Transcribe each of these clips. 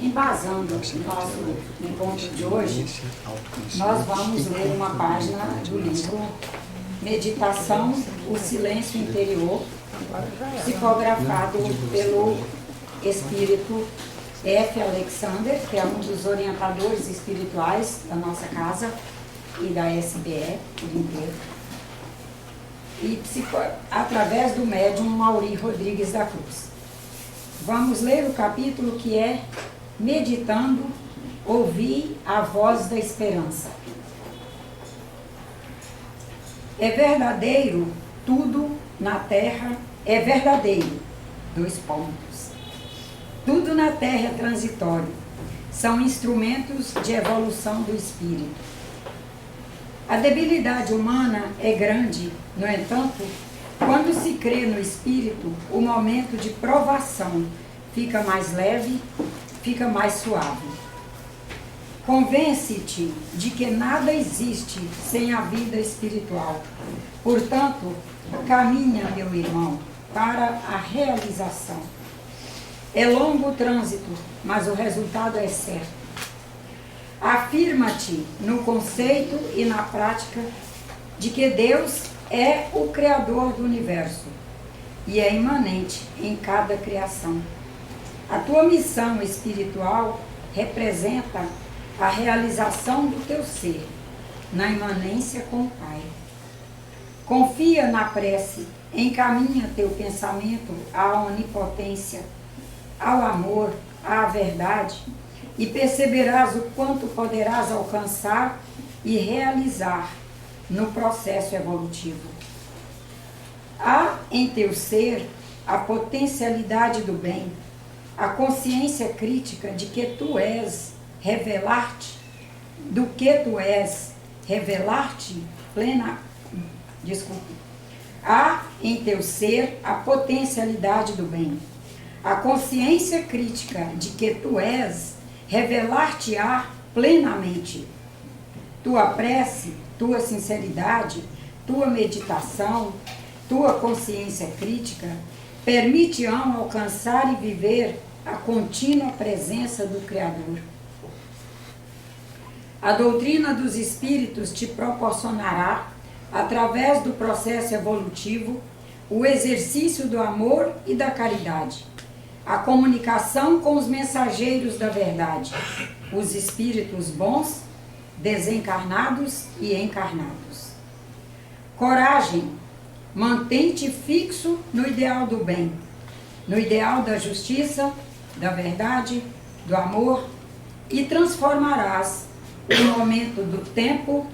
embasando o nosso encontro de hoje, nós vamos ler uma página do livro Meditação, o Silêncio Interior, psicografado pelo espírito F. Alexander, que é um dos orientadores espirituais da nossa casa e da SBE por inteiro, e através do médium Mauri Rodrigues da Cruz. Vamos ler o capítulo que é Meditando, ouvir a voz da esperança. É verdadeiro tudo na terra, é verdadeiro, dois pontos. Tudo na terra é transitório, são instrumentos de evolução do espírito. A debilidade humana é grande, no entanto, quando se crê no espírito, o momento de provação fica mais leve, fica mais suave. Convence-te de que nada existe sem a vida espiritual. Portanto, caminha, meu irmão, para a realização. É longo o trânsito, mas o resultado é certo. Afirma-te no conceito e na prática de que Deus é o Criador do universo e é imanente em cada criação. A tua missão espiritual representa a realização do teu ser na imanência com o Pai. Confia na prece, encaminha teu pensamento à onipotência, ao amor, à verdade, e perceberás o quanto poderás alcançar e realizar no processo evolutivo. Há em teu ser a potencialidade do bem, a consciência crítica de que tu és, revelar-te, do que tu és, revelar-te plena. Desculpe. Há em teu ser a potencialidade do bem, a consciência crítica de que tu és, revelar-te-á plenamente. Tua prece, tua sinceridade, tua meditação, tua consciência crítica permite-ão alcançar e viver a contínua presença do Criador. A doutrina dos Espíritos te proporcionará, através do processo evolutivo, o exercício do amor e da caridade, a comunicação com os mensageiros da verdade, os espíritos bons, desencarnados e encarnados. Coragem, mantém-te fixo no ideal do bem, no ideal da justiça, da verdade, do amor, e transformarás o momento do tempo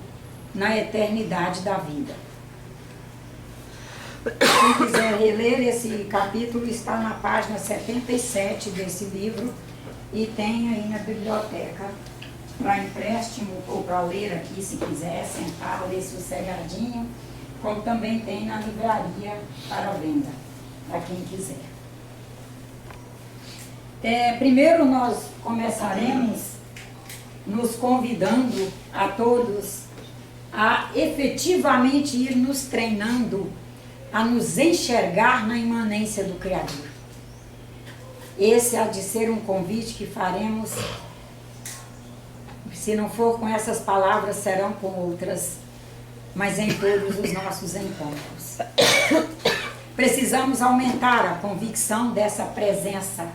na eternidade da vida. Quem quiser reler esse capítulo, está na página 77 desse livro e tem aí na biblioteca para empréstimo ou para ler aqui, se quiser, sentar, ler sossegadinho, como também tem na livraria para venda, para quem quiser. Primeiro nós começaremos nos convidando a todos a efetivamente ir nos treinando a nos enxergar na imanência do Criador. Esse há de ser um convite que faremos, se não for com essas palavras, serão com outras, mas em todos os nossos encontros. Precisamos aumentar a convicção dessa presença.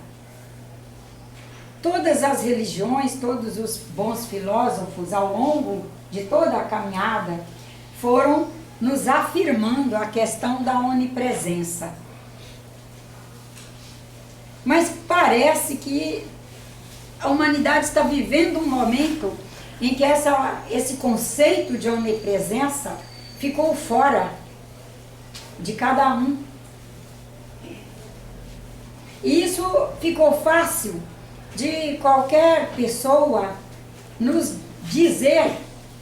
Todas as religiões, todos os bons filósofos, ao longo de toda a caminhada, foram nos afirmando a questão da onipresença. Mas parece que a humanidade está vivendo um momento em que esse conceito de onipresença ficou fora de cada um. E isso ficou fácil de qualquer pessoa nos dizer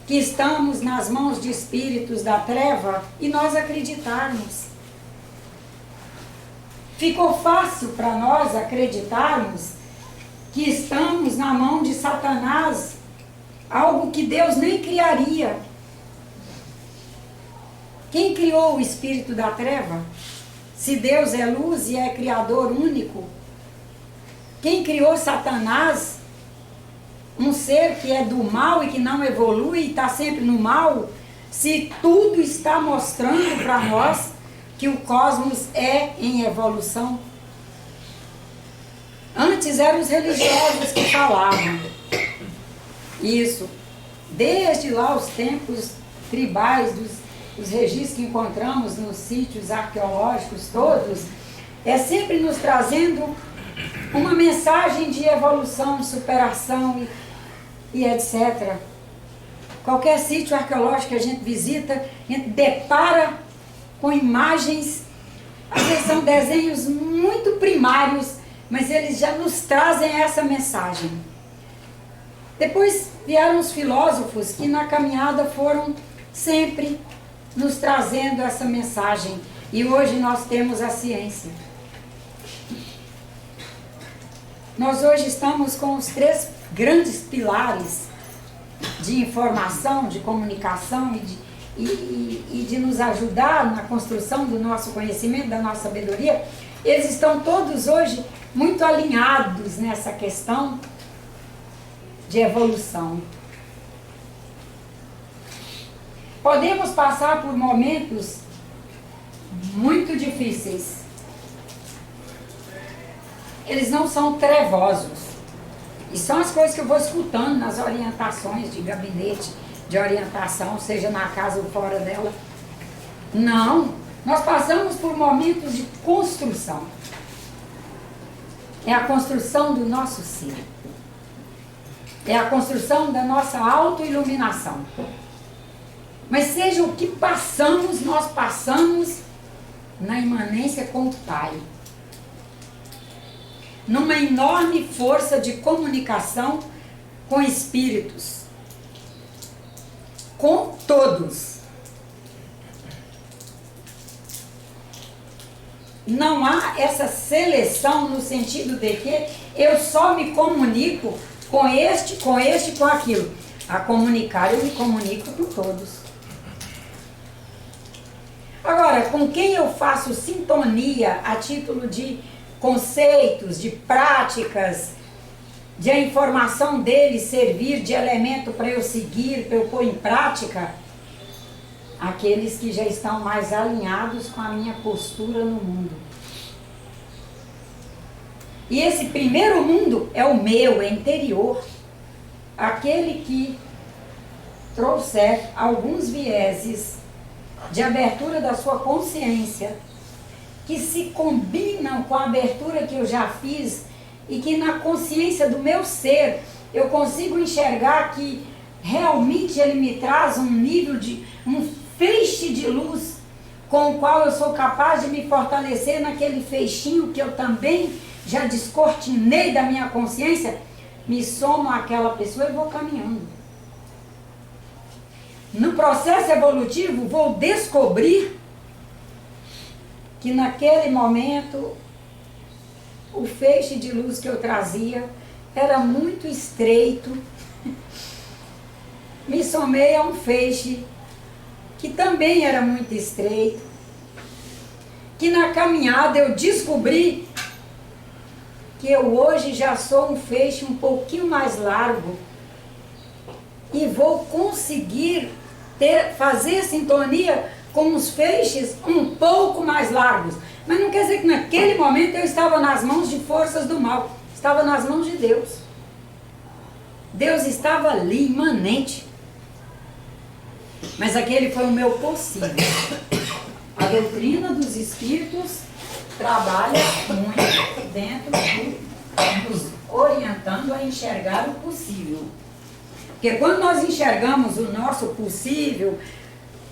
que estamos nas mãos de espíritos da treva e nós acreditarmos. Ficou fácil para nós acreditarmos que estamos na mão de Satanás, algo que Deus nem criaria. Quem criou o espírito da treva? Se Deus é luz e é criador único, quem criou Satanás um ser que é do mal e que não evolui e está sempre no mal, se tudo está mostrando para nós que o cosmos é em evolução? Antes eram os religiosos que falavam isso. Desde lá os tempos tribais, dos registros que encontramos nos sítios arqueológicos todos, é sempre nos trazendo uma mensagem de evolução, de superação e etc. Qualquer sítio arqueológico que a gente visita, a gente depara com imagens, às vezes são desenhos muito primários, mas eles já nos trazem essa mensagem. Depois vieram os filósofos que na caminhada foram sempre nos trazendo essa mensagem. E hoje nós temos a ciência. Nós hoje estamos com os 3 grandes pilares de informação, de comunicação e de nos ajudar na construção do nosso conhecimento, da nossa sabedoria. Eles estão todos hoje muito alinhados nessa questão de evolução. Podemos passar por momentos muito difíceis. Eles não são trevosos. E são as coisas que eu vou escutando nas orientações de gabinete, de orientação, seja na casa ou fora dela. Não, nós passamos por momentos de construção. É a construção do nosso ser. É a construção da nossa autoiluminação. Mas seja o que passamos, nós passamos na imanência com o Pai. Numa enorme força de comunicação com espíritos. Com todos. Não há essa seleção no sentido de que eu só me comunico com este, com aquilo. A comunicar, eu me comunico com todos. Agora, com quem eu faço sintonia a título de conceitos, de práticas, de a informação dele servir de elemento para eu seguir, para eu pôr em prática, aqueles que já estão mais alinhados com a minha postura no mundo. E esse primeiro mundo é o meu, é interior. Aquele que trouxer alguns vieses de abertura da sua consciência, que se combinam com a abertura que eu já fiz e que na consciência do meu ser eu consigo enxergar que realmente ele me traz um nível de, um feixe de luz com o qual eu sou capaz de me fortalecer naquele feixinho que eu também já descortinei da minha consciência, me somo àquela pessoa e vou caminhando. No processo evolutivo, vou descobrir que naquele momento o feixe de luz que eu trazia era muito estreito. Me somei a um feixe que também era muito estreito. Que na caminhada eu descobri que eu hoje já sou um feixe um pouquinho mais largo e vou conseguir fazer sintonia com os feixes um pouco mais largos. Mas não quer dizer que naquele momento eu estava nas mãos de forças do mal. Estava nas mãos de Deus. Deus estava ali, imanente. Mas aquele foi o meu possível. A doutrina dos espíritos trabalha muito dentro nos orientando a enxergar o possível. Porque quando nós enxergamos o nosso possível,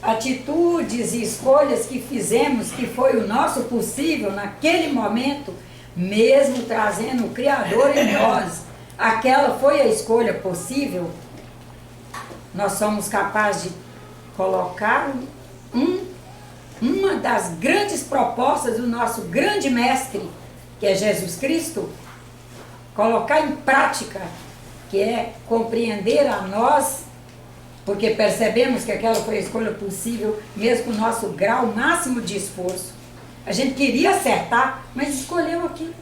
atitudes e escolhas que fizemos, que foi o nosso possível naquele momento, mesmo trazendo o Criador em nós, aquela foi a escolha possível, nós somos capazes de colocar uma das grandes propostas do nosso grande mestre, que é Jesus Cristo, colocar em prática, que é compreender a nós, porque percebemos que aquela foi a escolha possível, mesmo com o nosso grau máximo de esforço. A gente queria acertar, mas escolheu aquilo.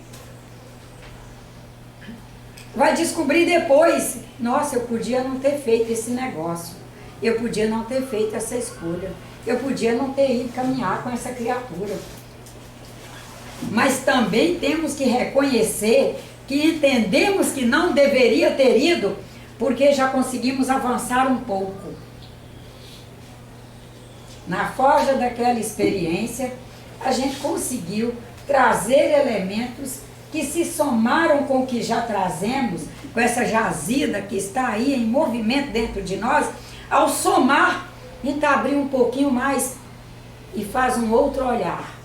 vai descobrir depois, nossa, eu podia não ter feito esse negócio, eu podia não ter feito essa escolha, eu podia não ter ido caminhar com essa criatura. Mas também temos que reconhecer que entendemos que não deveria ter ido, porque já conseguimos avançar um pouco. Na forja daquela experiência, a gente conseguiu trazer elementos que se somaram com o que já trazemos, com essa jazida que está aí em movimento dentro de nós. Ao somar, a gente abre um pouquinho mais e faz um outro olhar.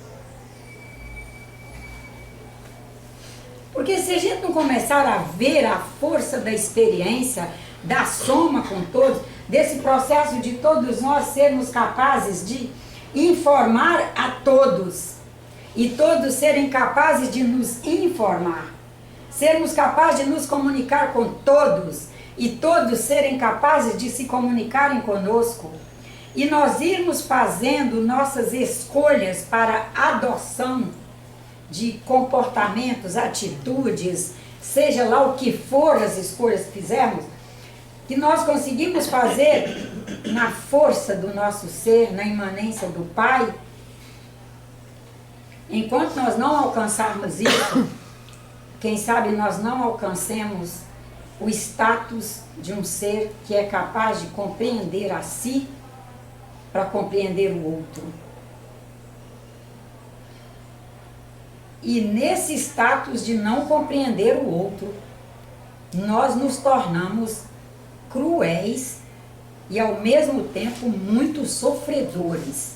Porque se a gente não começar a ver a força da experiência, da soma com todos, desse processo de todos nós sermos capazes de informar a todos, e todos serem capazes de nos informar, sermos capazes de nos comunicar com todos, e todos serem capazes de se comunicarem conosco, e nós irmos fazendo nossas escolhas para adoção de comportamentos, atitudes, seja lá o que for as escolhas que fizermos, que nós conseguimos fazer na força do nosso ser, na imanência do Pai. Enquanto nós não alcançarmos isso, quem sabe nós não alcancemos o status de um ser que é capaz de compreender a si para compreender o outro. E nesse status de não compreender o outro, nós nos tornamos cruéis e ao mesmo tempo muito sofredores.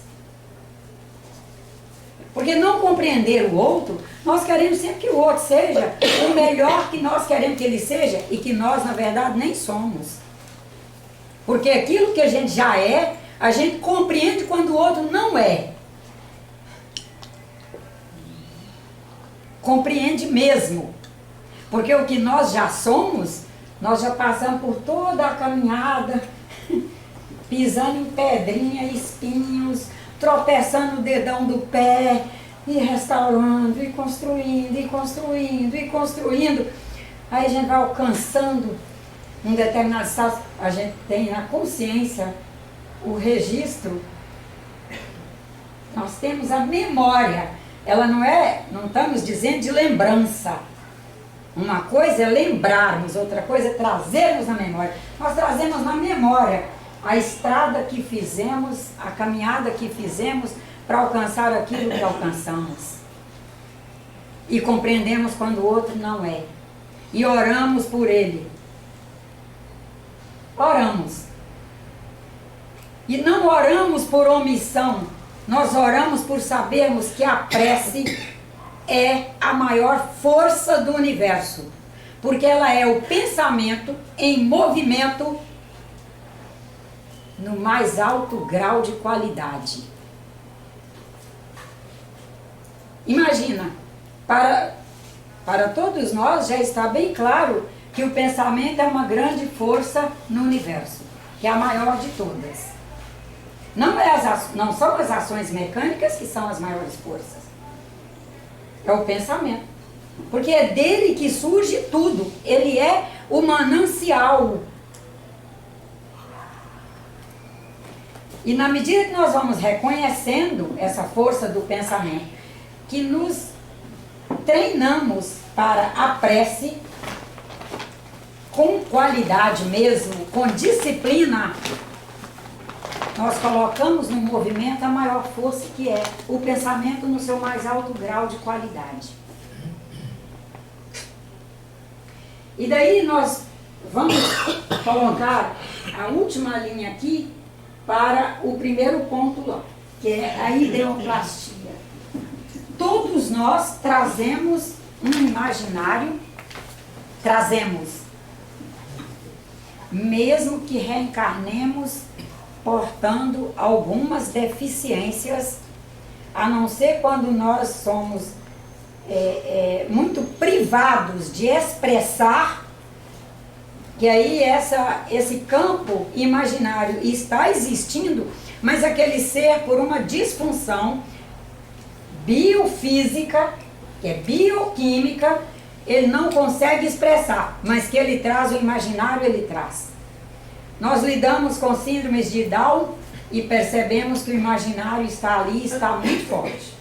Porque não compreender o outro, nós queremos sempre que o outro seja o melhor que nós queremos que ele seja e que nós, na verdade, nem somos. Porque aquilo que a gente já é, a gente compreende quando o outro não é. Compreende mesmo. Porque o que nós já somos, nós já passamos por toda a caminhada, pisando em pedrinha, espinhos, tropeçando no dedão do pé, e restaurando, e construindo, e construindo, e construindo. Aí a gente vai alcançando um determinado estado, a gente tem na consciência o registro, nós temos a memória. Ela não estamos dizendo de lembrança. Uma coisa é lembrarmos, outra coisa é trazermos na memória. Nós trazemos na memória a estrada que fizemos, a caminhada que fizemos para alcançar aquilo que alcançamos. E compreendemos quando o outro não é. E oramos por ele. Oramos. E não oramos por omissão. Nós oramos por sabermos que a prece é a maior força do universo. Porque ela é o pensamento em movimento no mais alto grau de qualidade. Imagina, para todos nós já está bem claro que o pensamento é uma grande força no universo, que é a maior de todas. Não são as ações mecânicas que são as maiores forças. É o pensamento. Porque é dele que surge tudo. Ele é o manancial. E na medida que nós vamos reconhecendo essa força do pensamento, que nos treinamos para a prece, com qualidade mesmo, com disciplina, nós colocamos no movimento a maior força, que é o pensamento no seu mais alto grau de qualidade. E daí nós vamos colocar a última linha aqui para o primeiro ponto lá, que é a ideoplastia. Todos nós trazemos um imaginário, mesmo que reencarnemos portando algumas deficiências, a não ser quando nós somos muito privados de expressar, que aí esse campo imaginário está existindo, mas aquele ser, por uma disfunção biofísica, que é bioquímica, ele não consegue expressar, mas que ele traz o imaginário, ele traz. Nós lidamos com síndromes de Down e percebemos que o imaginário está ali, está muito forte.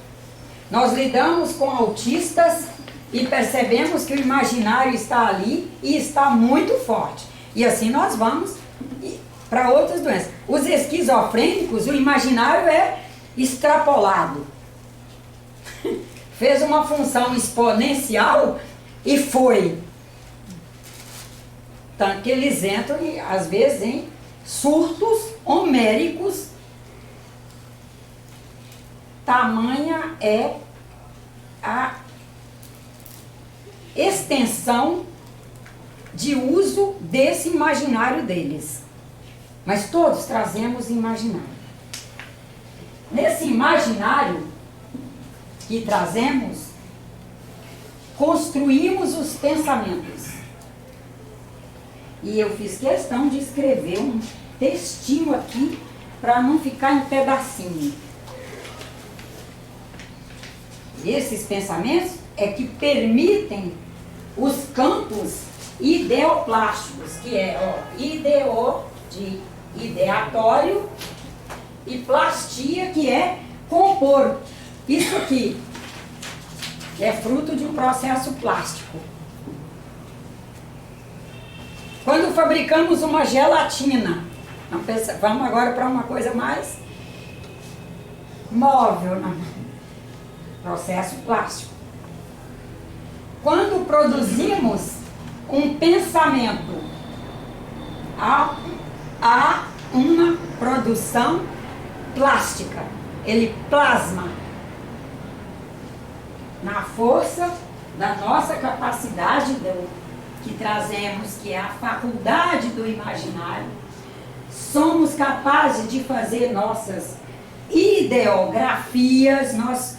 Nós lidamos com autistas e percebemos que o imaginário está ali e está muito forte. E assim nós vamos para outras doenças. Os esquizofrênicos, o imaginário é extrapolado. Fez uma função exponencial e foi. Tanto que eles entram, às vezes, em surtos homéricos. Tamanha é a extensão de uso desse imaginário deles. Mas todos trazemos imaginário. Nesse imaginário que trazemos, construímos os pensamentos. E eu fiz questão de escrever um textinho aqui para não ficar em pedacinho. Esses pensamentos é que permitem os campos ideoplásticos, que é ideo de ideatório e plastia, que é compor. Isso aqui é fruto de um processo plástico. Quando fabricamos uma gelatina, vamos agora para uma coisa mais móvel, né? Processo plástico. Quando produzimos um pensamento, há uma produção plástica. Ele plasma na força da nossa capacidade que trazemos, que é a faculdade do imaginário. Somos capazes de fazer nossas ideografias, nós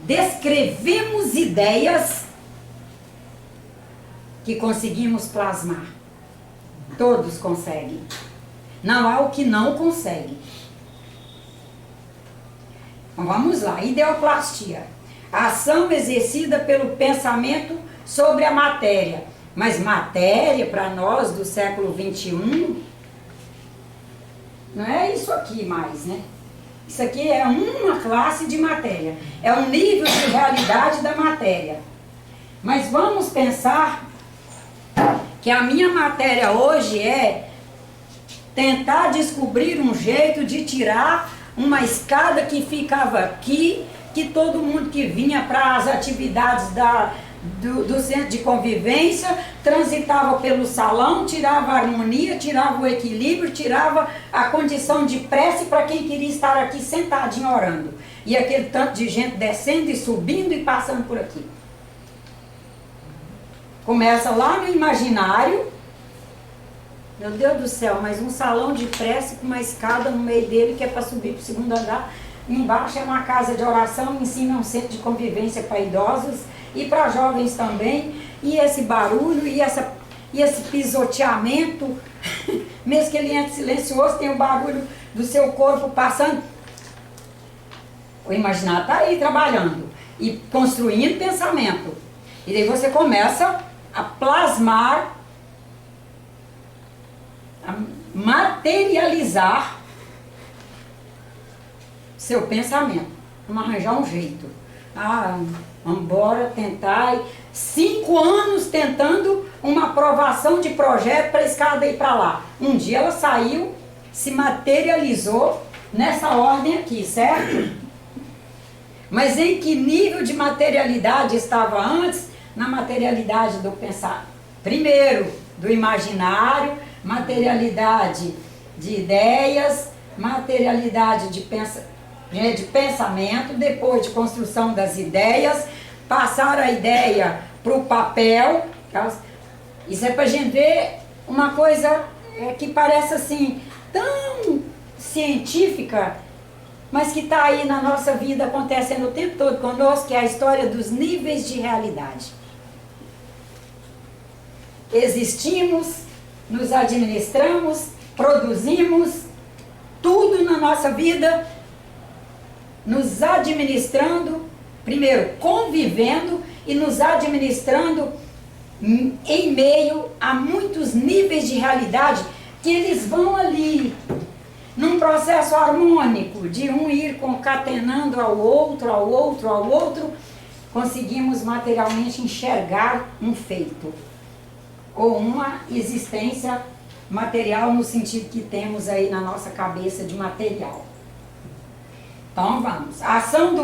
descrevemos ideias que conseguimos plasmar. Todos conseguem. Não há o que não consegue. Então vamos lá, ideoplastia. A ação exercida pelo pensamento sobre a matéria. Mas matéria, para nós do século XXI, não é isso aqui mais, né? Isso aqui é uma classe de matéria. É um nível de realidade da matéria. Mas vamos pensar que a minha matéria hoje é tentar descobrir um jeito de tirar uma escada que ficava aqui, que todo mundo que vinha para as atividades do centro de convivência transitava pelo salão, tirava a harmonia, tirava o equilíbrio, tirava a condição de prece para quem queria estar aqui sentadinho orando. E aquele tanto de gente descendo e subindo e passando por aqui. Começa lá no imaginário. Meu Deus do céu, mas um salão de prece com uma escada no meio dele que é para subir para o segundo andar. Embaixo é uma casa de oração, em cima é um centro de convivência para idosos e para jovens também. E esse barulho e esse pisoteamento, mesmo que ele entre silencioso, tem o barulho do seu corpo passando. O imaginário está aí trabalhando e construindo pensamento. E daí você começa a plasmar, a materializar seu pensamento. Vamos arranjar um jeito. Vamos embora tentar. 5 anos tentando uma aprovação de projeto para a escada ir para lá. Um dia ela saiu, se materializou nessa ordem aqui, certo? Mas em que nível de materialidade estava antes? Na materialidade do pensar. Primeiro, do imaginário, materialidade de ideias, materialidade de pensamento, depois de construção das ideias, passar a ideia para o papel. Isso é para a gente ver uma coisa que parece assim, tão científica, mas que está aí na nossa vida acontecendo o tempo todo conosco, que é a história dos níveis de realidade. Existimos, nos administramos, produzimos, tudo na nossa vida, nos administrando, primeiro convivendo e nos administrando em meio a muitos níveis de realidade que eles vão ali, num processo harmônico, de um ir concatenando ao outro, ao outro, ao outro, conseguimos materialmente enxergar um feito, ou uma existência material no sentido que temos aí na nossa cabeça de material. Então vamos, a ação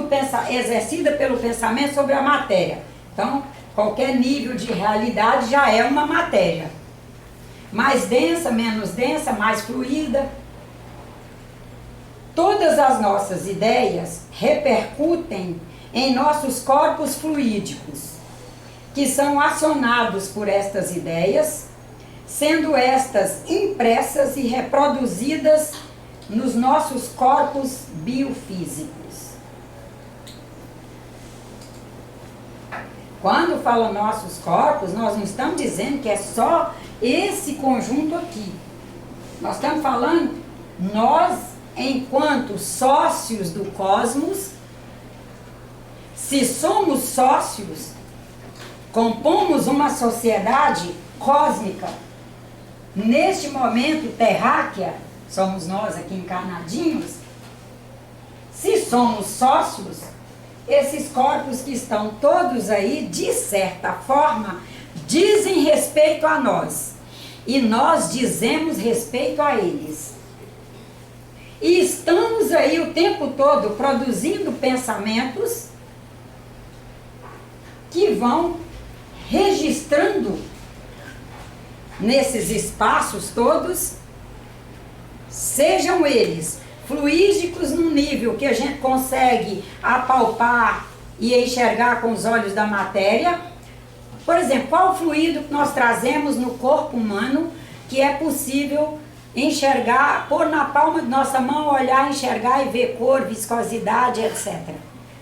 exercida pelo pensamento sobre a matéria. Então, qualquer nível de realidade já é uma matéria. Mais densa, menos densa, mais fluida. Todas as nossas ideias repercutem em nossos corpos fluídicos, que são acionados por estas ideias, sendo estas impressas e reproduzidas nos nossos corpos biofísicos. Quando fala nossos corpos, nós não estamos dizendo que é só esse conjunto aqui. Nós estamos falando, nós, enquanto sócios do cosmos, se somos sócios, compomos uma sociedade cósmica. Neste momento, terráquea, somos nós aqui encarnadinhos. Se somos sócios, esses corpos que estão todos aí, de certa forma, dizem respeito a nós. E nós dizemos respeito a eles. E estamos aí o tempo todo produzindo pensamentos que vão registrando nesses espaços todos, sejam eles fluídicos num nível que a gente consegue apalpar e enxergar com os olhos da matéria. Por exemplo, qual o fluido que nós trazemos no corpo humano que é possível enxergar, pôr na palma de nossa mão, olhar, enxergar e ver cor, viscosidade, etc.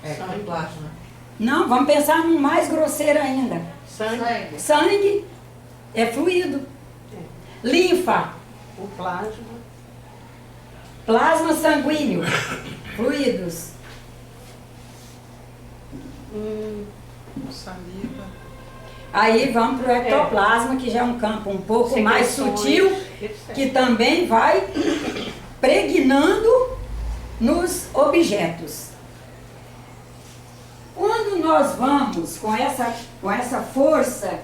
Sangue, plasma. Não, vamos pensar num mais grosseiro ainda. Sangue. Sangue é fluido. Linfa. O plasma. Plasma sanguíneo. Fluidos. Saliva. Aí vamos para o ectoplasma, que já é um campo um pouco mais sutil, que também vai pregnando nos objetos. Quando nós vamos com essa força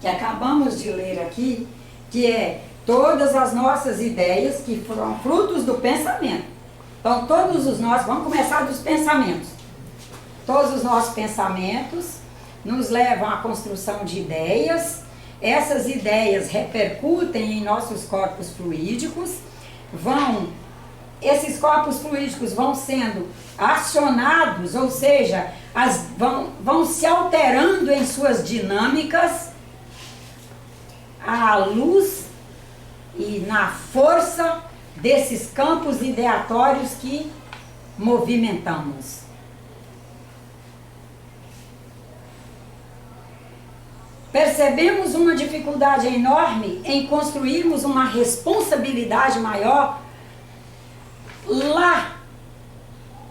que acabamos de ler aqui, que é todas as nossas ideias que foram frutos do pensamento. Então todos os nossos, vamos começar dos pensamentos. Todos os nossos pensamentos nos levam à construção de ideias. Essas ideias repercutem em nossos corpos fluídicos, esses corpos fluídicos vão sendo acionados, ou seja, vão se alterando em suas dinâmicas à luz e na força desses campos ideatórios que movimentamos. Percebemos uma dificuldade enorme em construirmos uma responsabilidade maior lá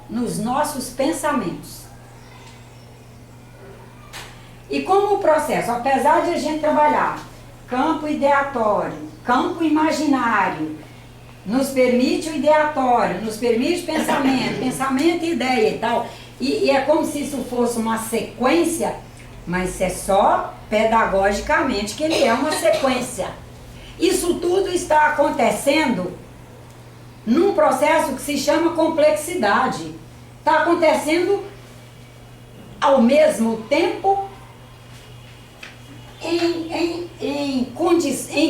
nos nossos pensamentos. E como o processo, apesar de a gente trabalhar campo ideatório, campo imaginário, nos permite o ideatório, nos permite pensamento, pensamento e ideia e tal, e é como se isso fosse uma sequência, mas é só pedagogicamente que ele é uma sequência. Isso tudo está acontecendo num processo que se chama complexidade. Está acontecendo ao mesmo tempo em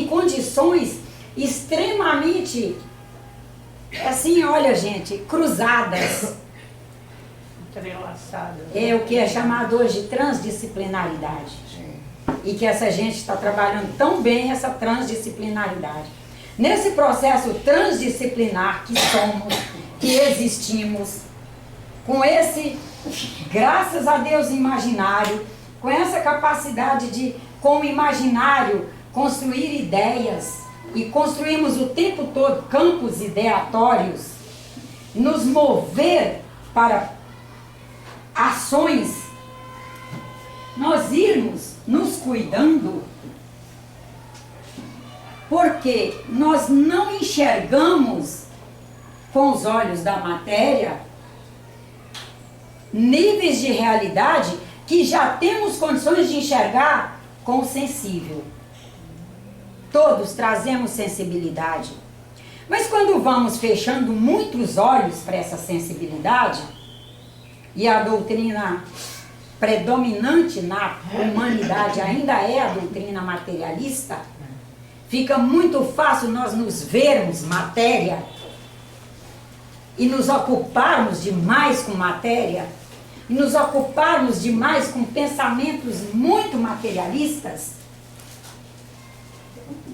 condições extremamente, assim, olha gente, cruzadas. Entrelaçadas. É o que é chamado hoje de transdisciplinaridade. E que essa gente está trabalhando tão bem essa transdisciplinaridade. Nesse processo transdisciplinar que somos, que existimos, com esse, graças a Deus, imaginário, com essa capacidade de, com o imaginário, construir ideias, e construímos o tempo todo campos ideatórios, nos mover para ações nós irmos nos cuidando, porque nós não enxergamos com os olhos da matéria níveis de realidade que já temos condições de enxergar com o sensível. Todos trazemos sensibilidade. Mas quando vamos fechando muitos olhos para essa sensibilidade, e a doutrina predominante na humanidade ainda é a doutrina materialista, fica muito fácil nós nos vermos matéria e nos ocuparmos demais com matéria, e nos ocuparmos demais com pensamentos muito materialistas.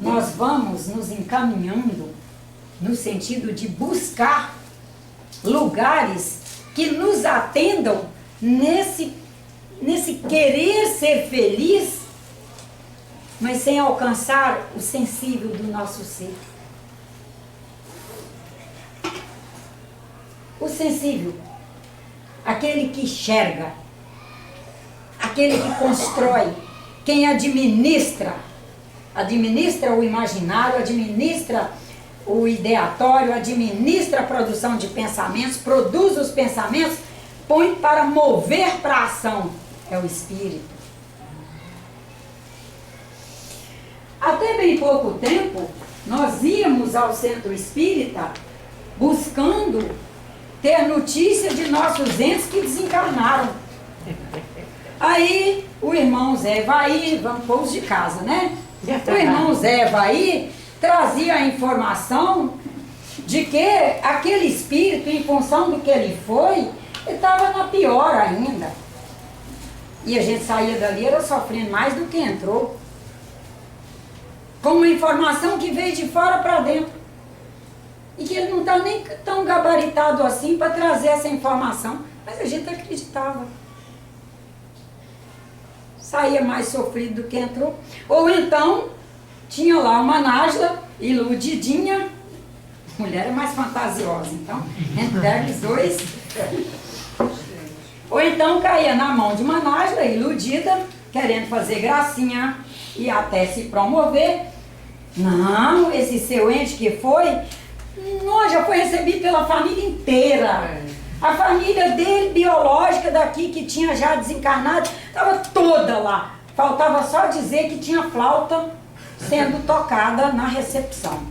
Nós vamos nos encaminhando no sentido de buscar lugares que nos atendam nesse querer ser feliz, mas sem alcançar o sensível do nosso ser. O sensível, aquele que enxerga, aquele que constrói, quem administra o imaginário, administra o ideatório, administra a produção de pensamentos, produz os pensamentos, põe para mover para a ação, é o espírito. Até bem pouco tempo, nós íamos ao centro espírita buscando ter notícia de nossos entes que desencarnaram. Aí o irmão Zé vai, vamos pôr os de casa, né? O irmão Zé vai, trazia a informação de que aquele espírito, em função do que ele foi, ele estava na pior ainda. E a gente saía dali, era sofrendo mais do que entrou. Com uma informação que veio de fora para dentro. E que ele não está nem tão gabaritado assim para trazer essa informação. Mas a gente acreditava. Saía mais sofrido do que entrou. Ou então, tinha lá uma Nájila, iludidinha. Mulher é mais fantasiosa, então, entre os dois. Ou então caía na mão de uma Nájila, iludida, querendo fazer gracinha e até se promover. Não, esse seu ente que foi, não, já foi recebido pela família inteira. A família dele, biológica daqui, que tinha já desencarnado, estava toda lá. Faltava só dizer que tinha flauta sendo tocada na recepção.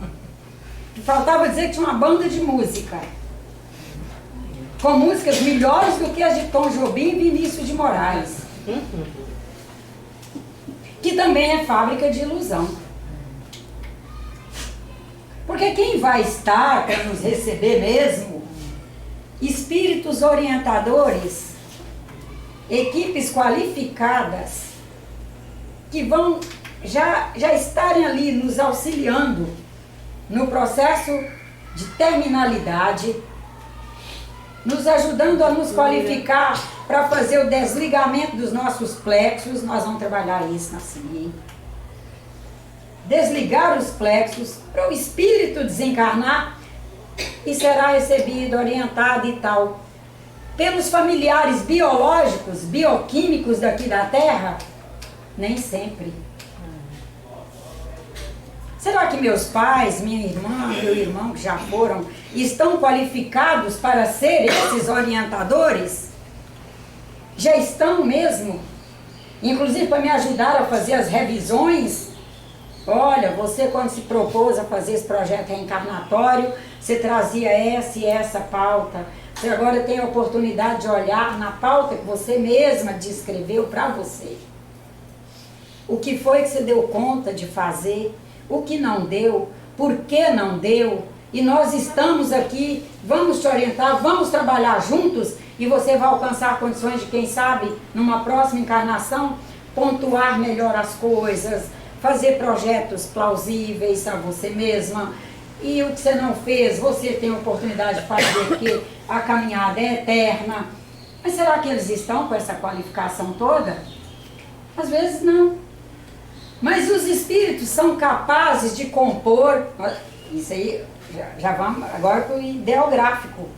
Faltava dizer que tinha uma banda de música. Com músicas melhores do que as de Tom Jobim e Vinícius de Moraes. Que também é fábrica de ilusão. Porque quem vai estar para nos receber mesmo? Espíritos orientadores, equipes qualificadas, que vão já estarem ali nos auxiliando no processo de terminalidade, nos ajudando a nos qualificar para fazer o desligamento dos nossos plexos. Nós vamos trabalhar isso na CIE. Desligar os plexos para o espírito desencarnar e será recebido, orientado e tal. Pelos familiares biológicos, bioquímicos daqui da Terra, nem sempre. Será que meus pais, minha irmã, meu irmão que já foram, estão qualificados para ser esses orientadores? Já estão mesmo? Inclusive para me ajudar a fazer as revisões? Olha, você quando se propôs a fazer esse projeto reencarnatório, você trazia essa e essa pauta. Você agora tem a oportunidade de olhar na pauta que você mesma descreveu para você. O que foi que você deu conta de fazer? O que não deu? Por que não deu? E nós estamos aqui, vamos te orientar, vamos trabalhar juntos e você vai alcançar condições de, quem sabe, numa próxima encarnação, pontuar melhor as coisas, fazer projetos plausíveis a você mesma. E o que você não fez, você tem a oportunidade de fazer, porque a caminhada é eterna. Mas será que eles estão com essa qualificação toda? Às vezes não. Mas os espíritos são capazes de compor, isso aí, já vamos agora para o ideográfico.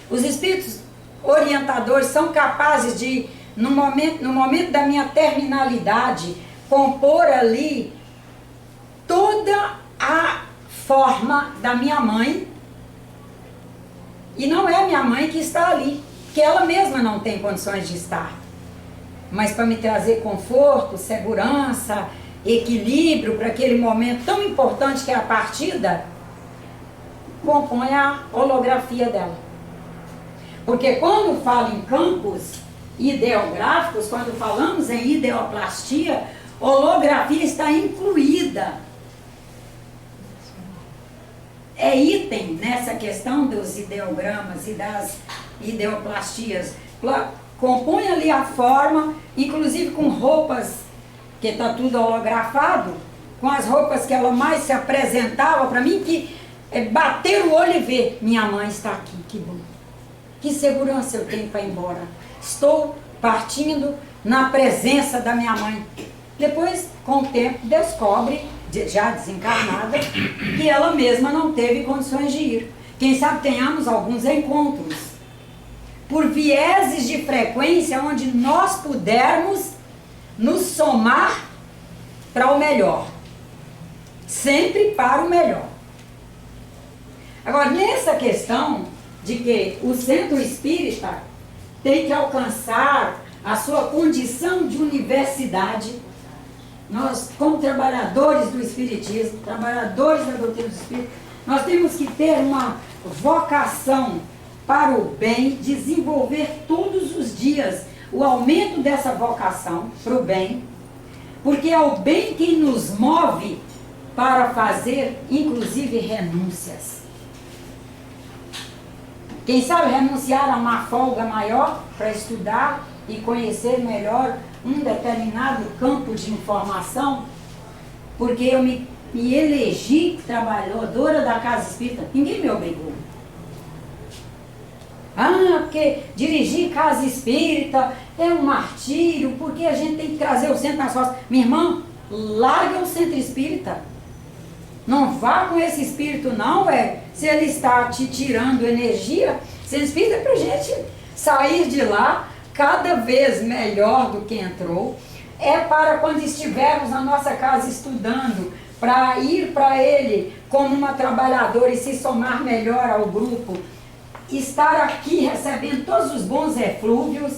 Os espíritos orientadores são capazes de no momento da minha terminalidade, compor ali toda a forma da minha mãe. E não é a minha mãe que está ali, que ela mesma não tem condições de estar. Mas para me trazer conforto, segurança, equilíbrio para aquele momento tão importante que é a partida, compõe a holografia dela. Porque quando falo em campos ideográficos, quando falamos em ideoplastia, holografia está incluída. É item nessa questão dos ideogramas e das ideoplastias. Compõe ali a forma, inclusive com roupas, que está tudo holografado, com as roupas que ela mais se apresentava para mim, que é bater o olho e ver, minha mãe está aqui, que bom. Que segurança eu tenho para ir embora. Estou partindo na presença da minha mãe. Depois, com o tempo, descobre, já desencarnada, que ela mesma não teve condições de ir. Quem sabe tenhamos alguns encontros, por vieses de frequência, onde nós pudermos nos somar para o melhor. Sempre para o melhor. Agora, nessa questão de que o centro espírita tem que alcançar a sua condição de universidade, nós, como trabalhadores do espiritismo, trabalhadores da doutrina do espírito, nós temos que ter uma vocação para o bem, desenvolver todos os dias o aumento dessa vocação para o bem, porque é o bem que nos move para fazer, inclusive, renúncias. Quem sabe renunciar a uma folga maior para estudar e conhecer melhor um determinado campo de informação, porque eu me elegi trabalhadora da casa espírita, ninguém me obrigou. Porque dirigir casa espírita é um martírio, porque a gente tem que trazer o centro nas costas. Minha irmã, larga o centro espírita. Não vá com esse espírito não, se ele está te tirando energia. Centro espírita é para a gente sair de lá cada vez melhor do que entrou. É para quando estivermos na nossa casa estudando, para ir para ele como uma trabalhadora e se somar melhor ao grupo, estar aqui recebendo todos os bons eflúvios,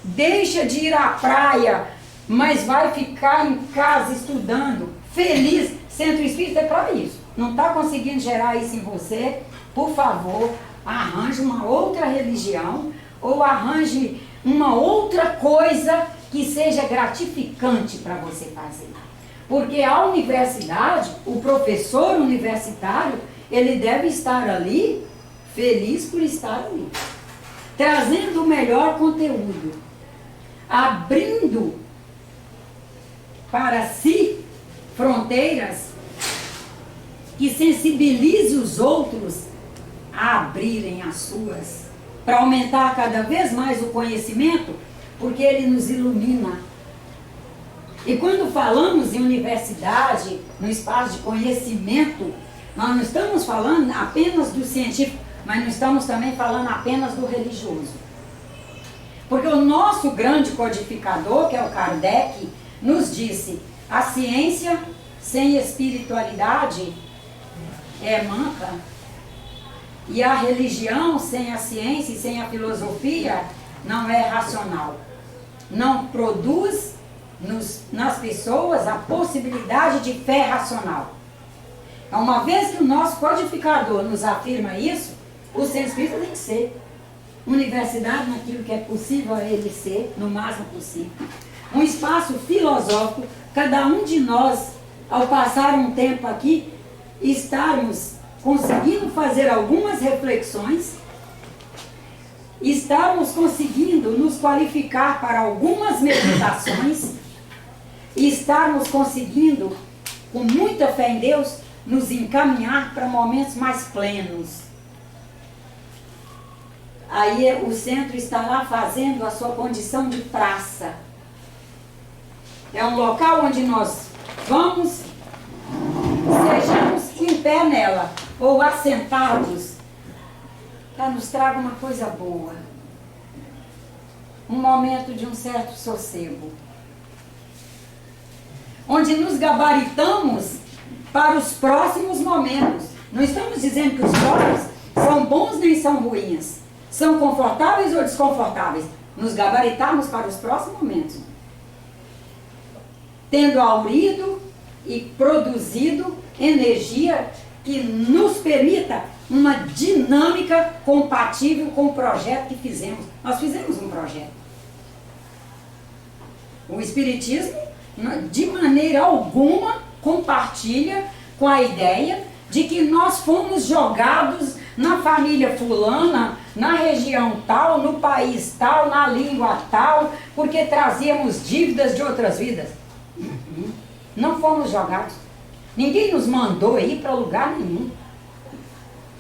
deixa de ir à praia, mas vai ficar em casa estudando, feliz. Centro espírita é para isso. Não está conseguindo gerar isso em você? Por favor, arranje uma outra religião ou arranje uma outra coisa que seja gratificante para você fazer. Porque a universidade, o professor universitário, ele deve estar ali feliz por estar ali, trazendo o melhor conteúdo, abrindo para si fronteiras que sensibilize os outros a abrirem as suas, para aumentar cada vez mais o conhecimento, porque ele nos ilumina. E quando falamos em universidade, no espaço de conhecimento, nós não estamos falando apenas do científico, mas não estamos também falando apenas do religioso. Porque o nosso grande codificador, que é o Kardec, nos disse: a ciência sem espiritualidade é manca, e a religião sem a ciência e sem a filosofia não é racional. Não produz nas pessoas a possibilidade de fé racional. Então, uma vez que o nosso codificador nos afirma isso, o centro espírita tem que ser universidade naquilo que é possível a ele ser, no máximo possível. Um espaço filosófico, cada um de nós, ao passar um tempo aqui, estarmos conseguindo fazer algumas reflexões, estarmos conseguindo nos qualificar para algumas meditações, e estarmos conseguindo, com muita fé em Deus, nos encaminhar para momentos mais plenos. Aí o centro estará fazendo a sua condição de praça. É um local onde nós vamos, sejamos em pé nela, ou assentados, para nos traga uma coisa boa. um momento de um certo sossego, onde nos gabaritamos para os próximos momentos. Não estamos dizendo que os próximos são bons nem são ruins, são confortáveis ou desconfortáveis. Nos gabaritarmos para os próximos momentos, tendo aurido e produzido energia que nos permita uma dinâmica compatível com o projeto que fizemos. Nós fizemos um projeto. O Espiritismo, de maneira alguma, compartilha com a ideia de que nós fomos jogados na família fulana, na região tal, no país tal, na língua tal, porque trazíamos dívidas de outras vidas. Não fomos jogados. Ninguém nos mandou ir para lugar nenhum.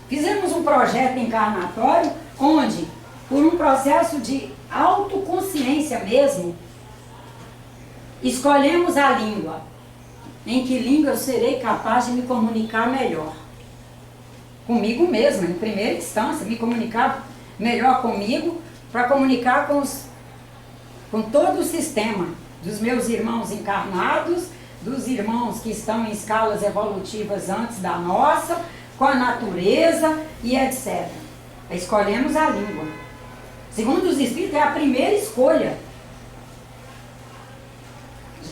Fizemos um projeto encarnatório onde, por um processo de autoconsciência mesmo, escolhemos a língua. Em que língua eu serei capaz de me comunicar melhor? Comigo mesma, em primeira instância, me comunicar melhor comigo, para comunicar com todo o sistema, dos meus irmãos encarnados, dos irmãos que estão em escalas evolutivas antes da nossa, com a natureza e etc. Escolhemos a língua. Segundo os Espíritos, é a primeira escolha.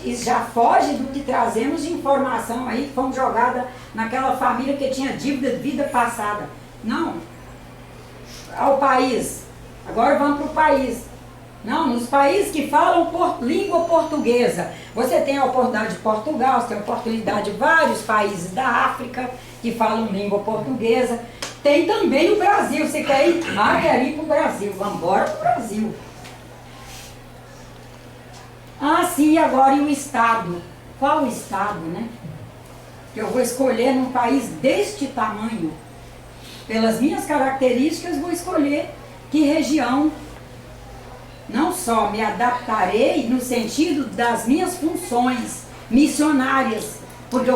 Isso já foge do que trazemos de informação aí, que fomos jogadas naquela família que tinha dívida de vida passada. Não. Ao país. Agora vamos para o país. Não, nos países que falam língua portuguesa. Você tem a oportunidade de Portugal, você tem a oportunidade de vários países da África que falam língua portuguesa. Tem também o Brasil. Você quer ir? Quero ir para o Brasil. Vamos embora para o Brasil. Sim, agora e o Estado? Qual o Estado, né? Que eu vou escolher num país deste tamanho. Pelas minhas características, vou escolher que região. Não só me adaptarei no sentido das minhas funções missionárias, porque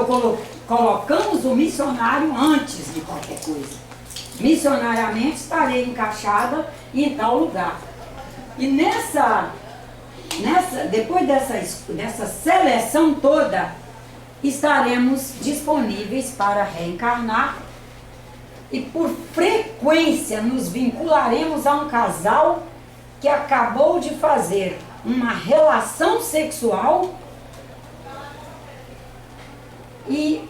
colocamos o missionário antes de qualquer coisa. Missionariamente estarei encaixada em tal lugar. E depois dessa seleção toda, estaremos disponíveis para reencarnar e por frequência nos vincularemos a um casal que acabou de fazer uma relação sexual e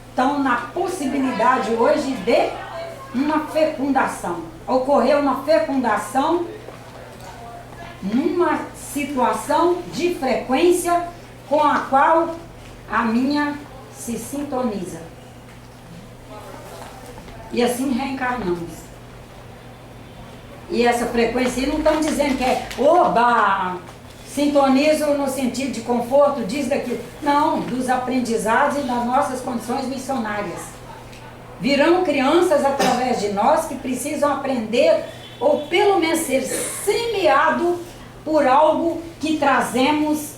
estão na possibilidade hoje de uma fecundação. Ocorreu uma fecundação numa situação de frequência com a qual a minha se sintoniza. E assim reencarnamos. E essa frequência, não estão dizendo que é oba, sintonizo no sentido de conforto, diz daquilo. Não, dos aprendizados e das nossas condições missionárias. Virão crianças através de nós que precisam aprender, ou pelo menos ser semeado por algo que trazemos,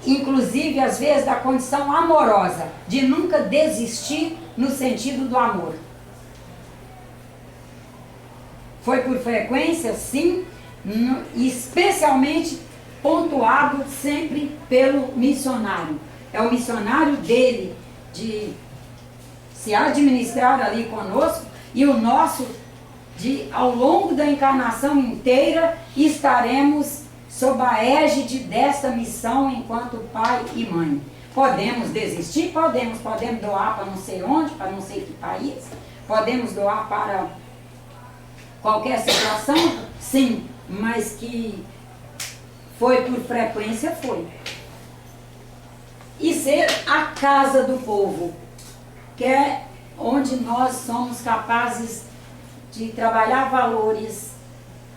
inclusive às vezes da condição amorosa, de nunca desistir no sentido do amor. Foi por frequência, sim, especialmente pontuado sempre pelo missionário. É o missionário dele de se administrar ali conosco e o nosso de, ao longo da encarnação inteira, estaremos sob a égide dessa missão enquanto pai e mãe. Podemos desistir? Podemos doar para não sei onde, para não sei que país, podemos doar para qualquer situação, sim, mas que foi por frequência, foi. E ser a casa do povo, que é onde nós somos capazes de trabalhar valores,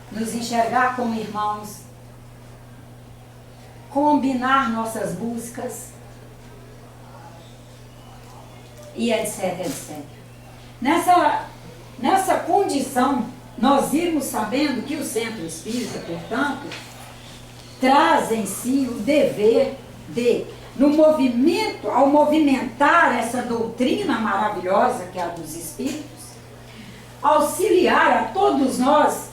nos enxergar como irmãos, combinar nossas buscas, e etc, etc. Nessa condição, nós irmos sabendo que o Centro Espírita, portanto, traz em si o dever de, no movimento, ao movimentar essa doutrina maravilhosa que é a dos Espíritos, auxiliar a todos nós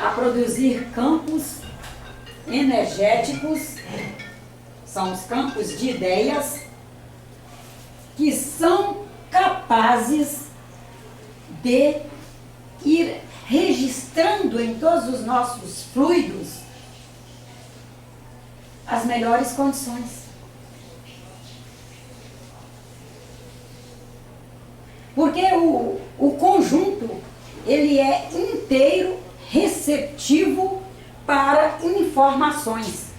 a produzir campos energéticos, são os campos de ideias, que são capazes de ir registrando em todos os nossos fluidos as melhores condições. Porque o conjunto, ele é inteiro receptivo para informações.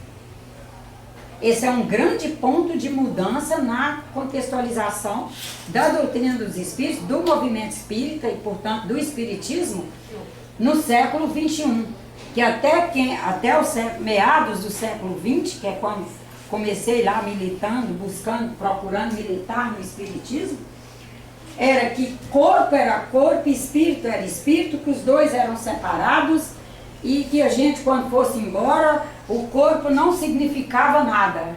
Esse é um grande ponto de mudança na contextualização da doutrina dos espíritos, do movimento espírita e, portanto, do espiritismo no século XXI. Que até o meados do século XX, que é quando comecei lá militando, buscando, procurando militar no espiritismo, era que corpo era corpo, espírito era espírito, que os dois eram separados e que a gente, quando fosse embora, o corpo não significava nada.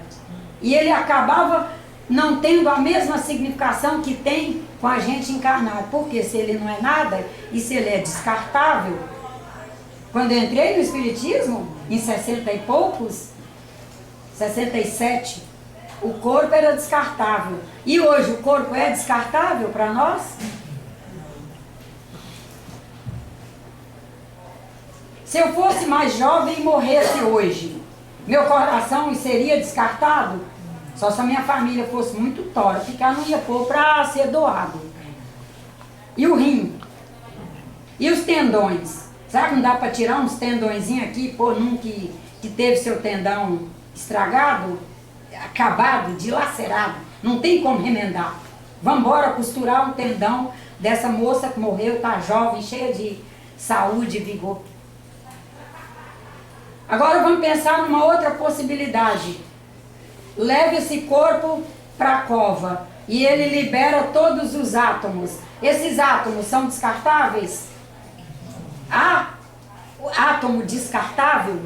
E ele acabava não tendo a mesma significação que tem com a gente encarnado. Porque se ele não é nada e se ele é descartável, quando eu entrei no espiritismo, em 60 e poucos, 67, o corpo era descartável. E hoje o corpo é descartável para nós? Se eu fosse mais jovem e morresse hoje, meu coração seria descartado? Só se a minha família fosse muito torta, que ela não ia pôr para ser doado. E o rim? E os tendões? Será que não dá para tirar uns tendõezinhos aqui e pôr num que teve seu tendão estragado, acabado, dilacerado? Não tem como remendar. Vamos embora costurar um tendão dessa moça que morreu, está jovem, cheia de saúde e vigor. Agora vamos pensar numa outra possibilidade. Leve esse corpo para a cova e ele libera todos os átomos. Esses átomos são descartáveis? Há átomo descartável?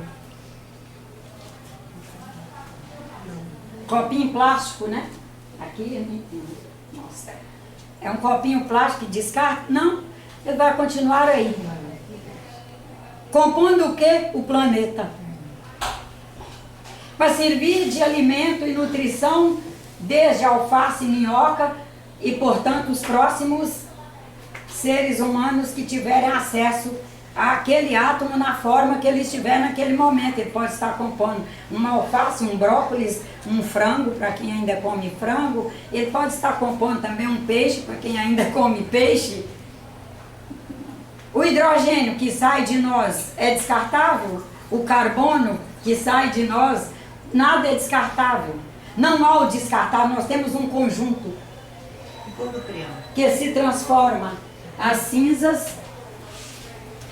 Copinho plástico, né? Aqui eu não entendo. Nossa. É um copinho plástico que descarta? Não, ele vai continuar aí. Compondo o que? O planeta. Para servir de alimento e nutrição, desde alface e minhoca, e portanto os próximos seres humanos que tiverem acesso àquele átomo na forma que ele estiver naquele momento. Ele pode estar compondo uma alface, um brócolis, um frango, para quem ainda come frango. Ele pode estar compondo também um peixe, para quem ainda come peixe. O hidrogênio que sai de nós é descartável? O carbono que sai de nós, nada é descartável. Não há o descartável, nós temos um conjunto que se transforma. As cinzas,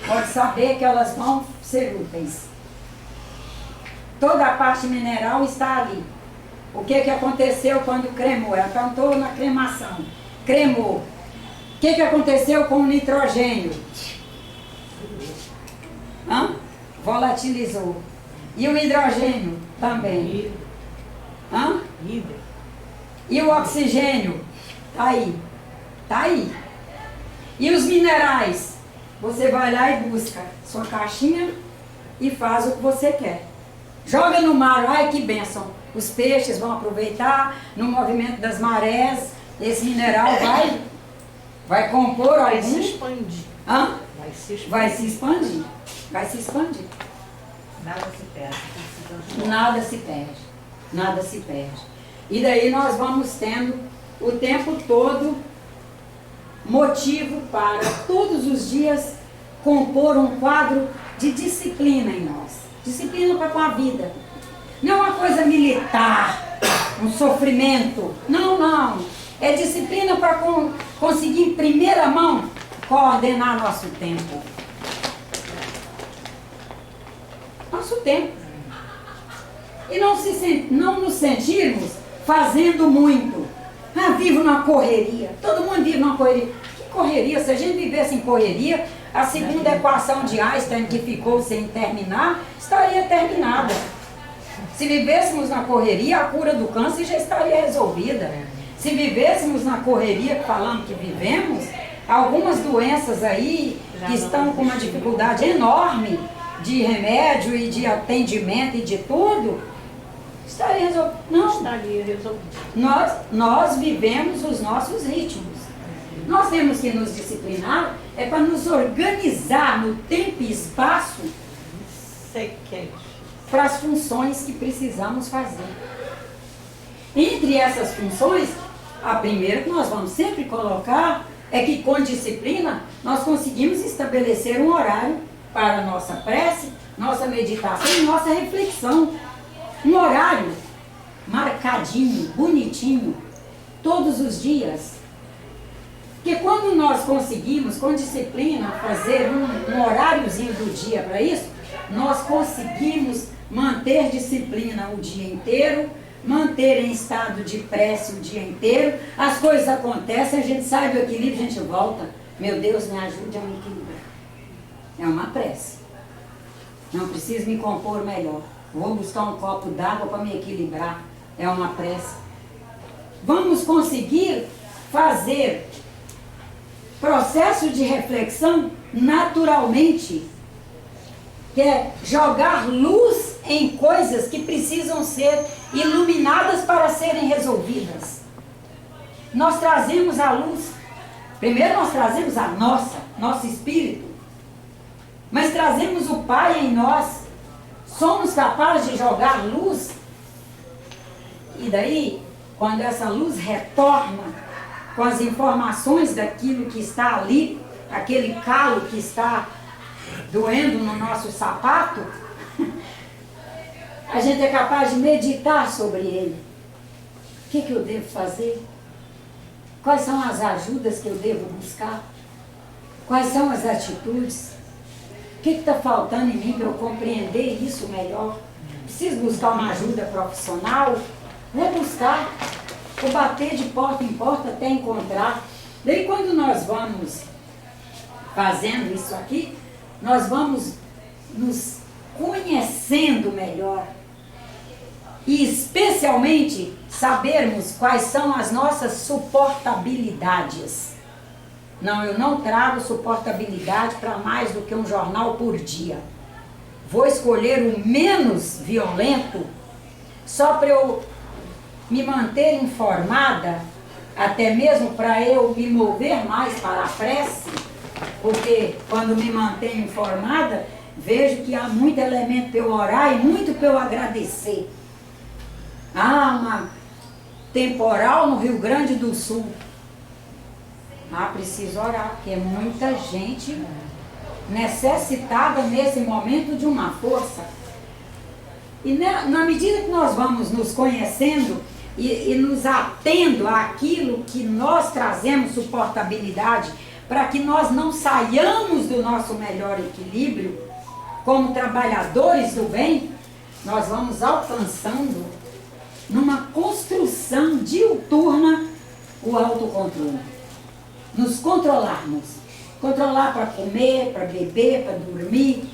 pode saber que elas vão ser úteis. Toda a parte mineral está ali. O que aconteceu quando cremou? Ela plantou na cremação. Cremou. O que aconteceu com o nitrogênio? Volatilizou. E o hidrogênio também. E o oxigênio? Tá aí. Tá aí. E os minerais? Você vai lá e busca sua caixinha e faz o que você quer. Joga no mar, ai que bênção. Os peixes vão aproveitar, no movimento das marés, esse mineral vai compor algum... Vai se expandir. Vai se expandir. Vai se expandir. Nada se perde. Nada se perde. Nada se perde. E daí nós vamos tendo o tempo todo motivo para todos os dias compor um quadro de disciplina em nós. Disciplina para com a vida. Não é uma coisa militar, um sofrimento. Não. É disciplina para conseguir em primeira mão coordenar nosso tempo. Nosso tempo. E não nos sentirmos fazendo muito. Vivo na correria. Todo mundo vive numa correria. Que correria? Se a gente vivesse em correria, a segunda equação de Einstein, que ficou sem terminar, estaria terminada. Se vivêssemos na correria, a cura do câncer já estaria resolvida. Se vivêssemos na correria, falando que vivemos, algumas doenças aí que estão com uma dificuldade enorme de remédio e de atendimento e de tudo, estaria resolvido. Não. Estaria resolvido. Nós vivemos os nossos ritmos. Nós temos que nos disciplinar, é para nos organizar no tempo e espaço para as funções que precisamos fazer. Entre essas funções, a primeira que nós vamos sempre colocar é que com disciplina nós conseguimos estabelecer um horário para a nossa prece, nossa meditação e nossa reflexão. Um horário marcadinho, bonitinho, todos os dias. Porque quando nós conseguimos, com disciplina, fazer um horáriozinho do dia para isso, nós conseguimos manter disciplina o dia inteiro, manter em estado de prece o dia inteiro, as coisas acontecem, a gente sai do equilíbrio, a gente volta. Meu Deus, me ajude a me equilibrar. É uma prece. Não preciso me compor melhor. Vou buscar um copo d'água para me equilibrar. É uma prece. Vamos conseguir fazer processo de reflexão naturalmente, que é jogar luz em coisas que precisam ser iluminadas para serem resolvidas. Nós trazemos a luz, primeiro nós trazemos a nosso espírito, mas trazemos o Pai em nós, somos capazes de jogar luz, e daí, quando essa luz retorna com as informações daquilo que está ali, aquele calo que está doendo no nosso sapato, a gente é capaz de meditar sobre ele. O que eu devo fazer? Quais são as ajudas que eu devo buscar? Quais são as atitudes? O que está faltando em mim para eu compreender isso melhor? Preciso buscar uma ajuda profissional? Vou buscar. Vou bater de porta em porta até encontrar. Daí quando nós vamos fazendo isso aqui, nós vamos nos conhecendo melhor. E especialmente sabermos quais são as nossas suportabilidades. Não, eu não trago suportabilidade para mais do que um jornal por dia. Vou escolher o menos violento só para eu me manter informada, até mesmo para eu me mover mais para a prece, porque quando me mantenho informada, vejo que há muito elemento para eu orar e muito para eu agradecer. Ah, uma temporal no Rio Grande do Sul. Ah, preciso orar, porque é muita gente necessitada nesse momento de uma força. E na medida que nós vamos nos conhecendo e nos atendo àquilo que nós trazemos suportabilidade, para que nós não saiamos do nosso melhor equilíbrio, como trabalhadores do bem, nós vamos alcançando, numa construção diuturna, o autocontrole. Nos controlarmos. Controlar para comer, para beber, para dormir.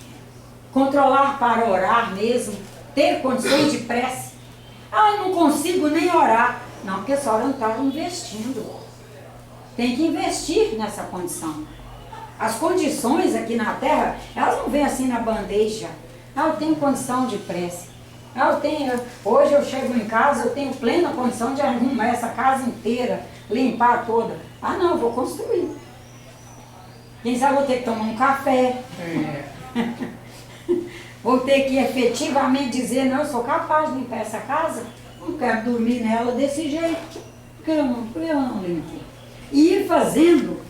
Controlar para orar mesmo. Ter condições de prece. Ah, eu não consigo nem orar. Não, porque a senhora não está investindo. Tem que investir nessa condição. As condições aqui na Terra, elas não vêm assim na bandeja. Ah, eu tenho condição de prece. Ah, hoje eu chego em casa, eu tenho plena condição de arrumar essa casa inteira, limpar toda. Ah, não, eu vou construir. Quem sabe eu vou ter que tomar um café. Vou ter que efetivamente dizer, não, eu sou capaz de limpar essa casa, não quero dormir nela desse jeito, porque eu não limpo. E ir fazendo,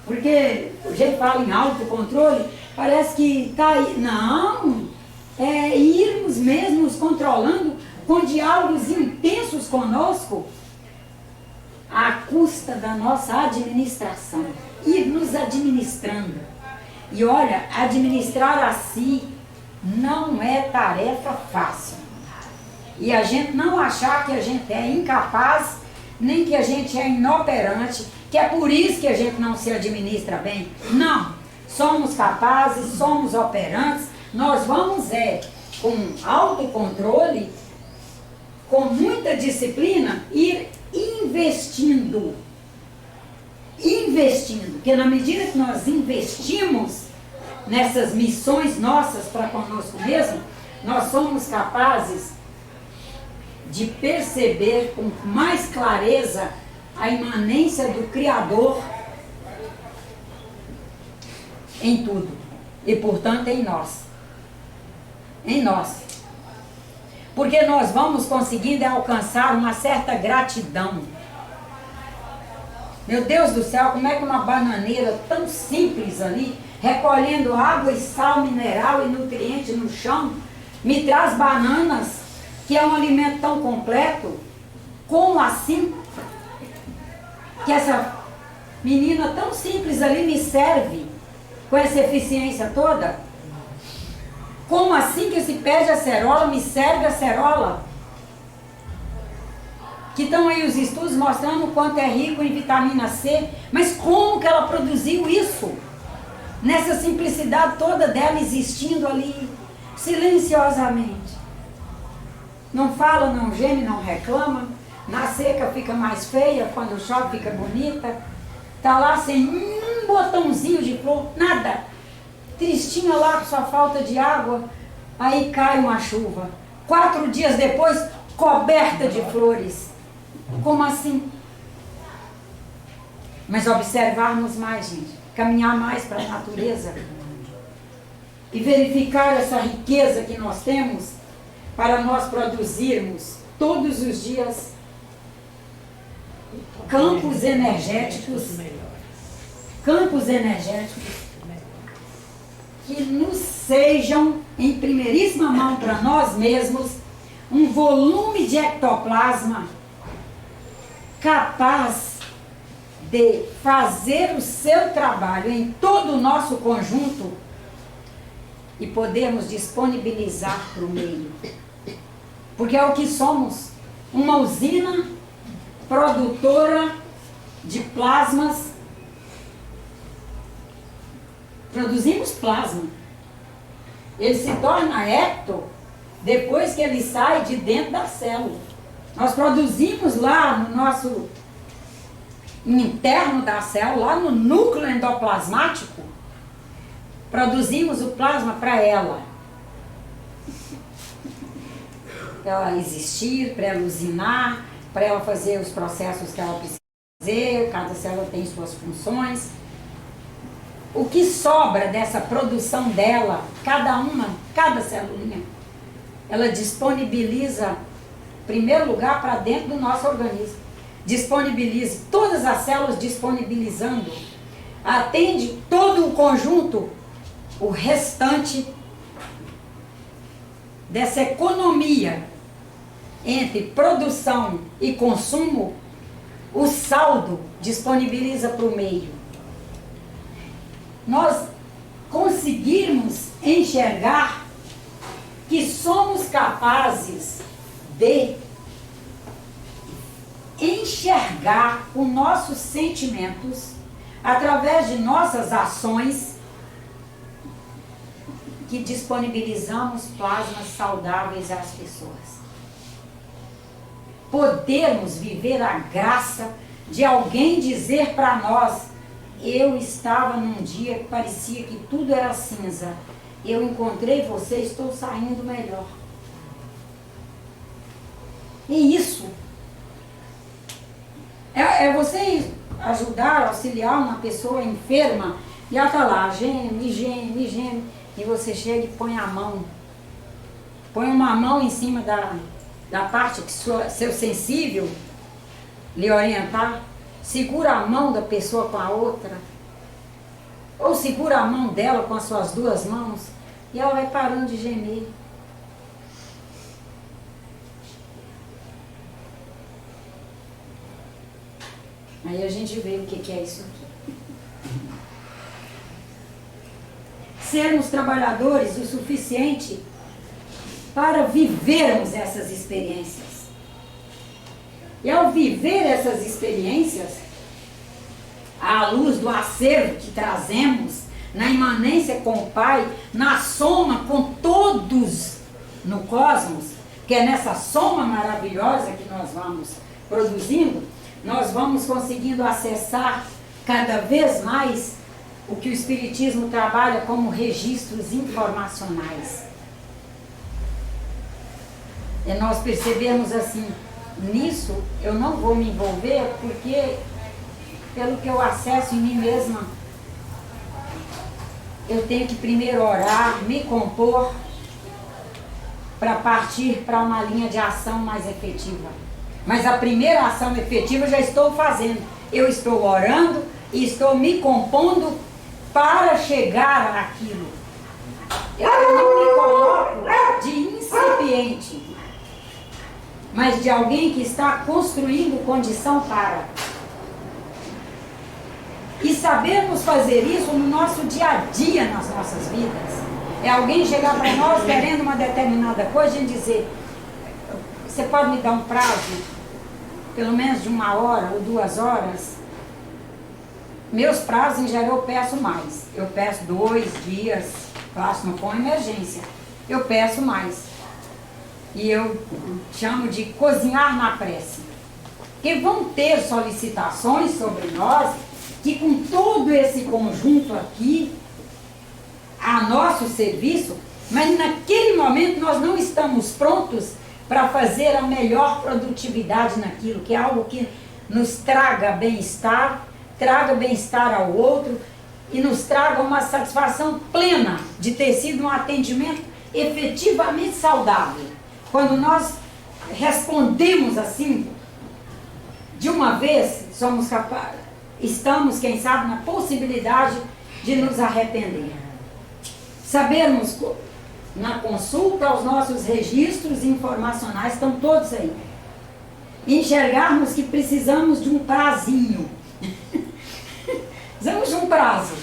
porque a gente fala em autocontrole, parece que está aí. Não, é irmos mesmo nos controlando com diálogos intensos conosco, à custa da nossa administração. Ir nos administrando. E olha, administrar a si não é tarefa fácil. E a gente não achar que a gente é incapaz, nem que a gente é inoperante, que é por isso que a gente não se administra bem. Não, somos capazes, somos operantes, nós vamos com autocontrole, com muita disciplina, ir investindo. Investindo, porque na medida que nós investimos, nessas missões nossas para conosco mesmo, nós somos capazes de perceber com mais clareza a imanência do Criador em tudo e, portanto, em nós. Em nós. Porque nós vamos conseguindo alcançar uma certa gratidão. Meu Deus do céu, como é que uma bananeira tão simples ali, recolhendo água e sal mineral e nutriente no chão, me traz bananas, que é um alimento tão completo? Como assim que essa menina tão simples ali me serve com essa eficiência toda? Como assim que esse pé de acerola me serve acerola? Que estão aí os estudos mostrando o quanto é rico em vitamina C, mas como que ela produziu isso? Nessa simplicidade toda dela existindo ali, silenciosamente. Não fala, não geme, não reclama. Na seca fica mais feia, quando chove fica bonita. Está lá sem um botãozinho de flor, nada. Tristinha lá com sua falta de água, aí cai uma chuva. 4 dias depois, coberta de flores. Como assim? Mas observarmos mais, gente. Caminhar mais para a natureza. E verificar essa riqueza que nós temos para nós produzirmos todos os dias campos energéticos que nos sejam, em primeiríssima mão para nós mesmos, um volume de ectoplasma capaz de fazer o seu trabalho em todo o nosso conjunto e podermos disponibilizar para o meio. Porque é o que somos, uma usina produtora de plasmas. Produzimos plasma. Ele se torna ecto depois que ele sai de dentro da célula. Nós produzimos lá no nosso interno da célula, lá no núcleo endoplasmático, produzimos o plasma para ela. Para ela existir, para ela usinar, para ela fazer os processos que ela precisa fazer, cada célula tem suas funções. O que sobra dessa produção dela, cada celulinha, ela disponibiliza, em primeiro lugar, para dentro do nosso organismo. Disponibiliza, todas as células disponibilizando, atende todo o conjunto, o restante dessa economia entre produção e consumo, o saldo disponibiliza para o meio. Nós conseguirmos enxergar que somos capazes de enxergar os nossos sentimentos através de nossas ações, que disponibilizamos plasmas saudáveis às pessoas. Podermos viver a graça de alguém dizer para nós: eu estava num dia que parecia que tudo era cinza, eu encontrei você, estou saindo melhor. E isso é você ajudar, auxiliar uma pessoa enferma, e ela está lá, geme, geme, geme, e você chega e põe a mão, põe uma mão em cima da parte que seu sensível lhe orientar, segura a mão da pessoa com a outra, ou segura a mão dela com as suas 2 mãos, e ela vai parando de gemer. Aí a gente vê o que é isso aqui. Sermos trabalhadores o suficiente para vivermos essas experiências. E ao viver essas experiências, à luz do acervo que trazemos, na imanência com o Pai, na soma com todos no cosmos, que é nessa soma maravilhosa que nós vamos produzindo, nós vamos conseguindo acessar cada vez mais o que o Espiritismo trabalha como registros informacionais. E nós percebemos assim, nisso eu não vou me envolver, porque pelo que eu acesso em mim mesma, eu tenho que primeiro orar, me compor, para partir para uma linha de ação mais efetiva. Mas a primeira ação efetiva eu já estou fazendo. Eu estou orando e estou me compondo para chegar àquilo. Eu não me coloco de incipiente, mas de alguém que está construindo condição para. E sabermos fazer isso no nosso dia a dia, nas nossas vidas. É alguém chegar para nós querendo uma determinada coisa e dizer: você pode me dar um prazo, pelo menos de 1 hora ou 2 horas? Meus prazos, em geral, eu peço mais. Eu peço 2 dias, claro, não com emergência. Eu peço mais. E eu chamo de cozinhar na prece. Porque vão ter solicitações sobre nós que, com todo esse conjunto aqui, a nosso serviço, mas naquele momento nós não estamos prontos para fazer a melhor produtividade naquilo, que é algo que nos traga bem-estar ao outro e nos traga uma satisfação plena de ter sido um atendimento efetivamente saudável. Quando nós respondemos assim, de uma vez, estamos, quem sabe, na possibilidade de nos arrepender. Sabermos, na consulta, os nossos registros informacionais estão todos aí. Enxergarmos que precisamos de um prazinho. Precisamos de um prazo.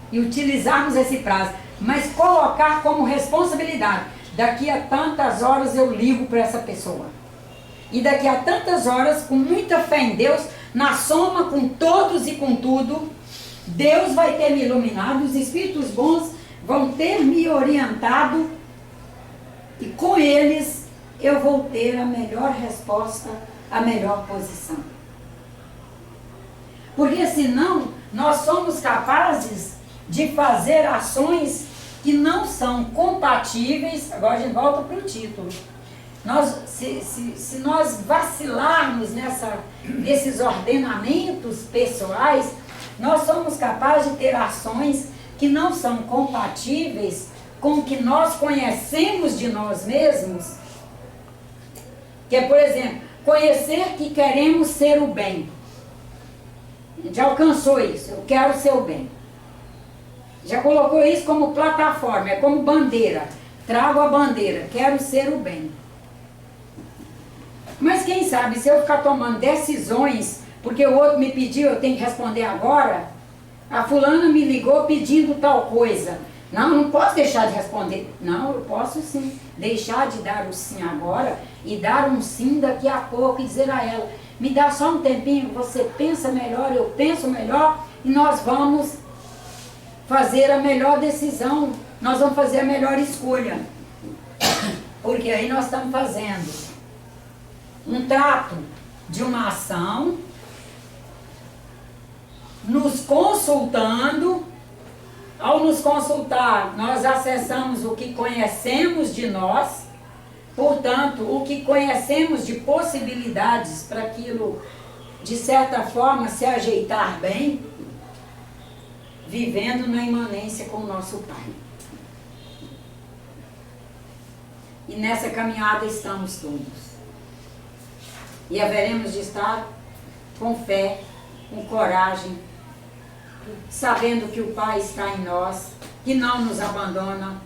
E utilizarmos esse prazo. Mas colocar como responsabilidade. Daqui a tantas horas eu ligo para essa pessoa. E daqui a tantas horas, com muita fé em Deus, na soma com todos e com tudo, Deus vai ter me iluminado, os espíritos bons vão ter me orientado e com eles eu vou ter a melhor resposta, a melhor posição. Porque senão nós somos capazes de fazer ações que não são compatíveis. Agora a gente volta para o título. Se nós vacilarmos nesses ordenamentos pessoais, nós somos capazes de ter ações que não são compatíveis com o que nós conhecemos de nós mesmos. Que é, por exemplo, conhecer que queremos ser o bem. A gente já alcançou isso, eu quero ser o bem. Já colocou isso como plataforma, é como bandeira. Trago a bandeira, quero ser o bem. Mas quem sabe, se eu ficar tomando decisões, porque o outro me pediu, eu tenho que responder agora, a fulana me ligou pedindo tal coisa. Não posso deixar de responder. Não, eu posso sim. Deixar de dar o sim agora e dar um sim daqui a pouco e dizer a ela: me dá só um tempinho, você pensa melhor, eu penso melhor e nós vamos fazer a melhor decisão, nós vamos fazer a melhor escolha. Porque aí nós estamos fazendo um trato de uma ação, nos consultando. Ao nos consultar, nós acessamos o que conhecemos de nós, portanto, o que conhecemos de possibilidades para aquilo, de certa forma, se ajeitar bem, vivendo na imanência com o nosso Pai. E nessa caminhada estamos todos. E haveremos de estar com fé, com coragem, sabendo que o Pai está em nós, que não nos abandona.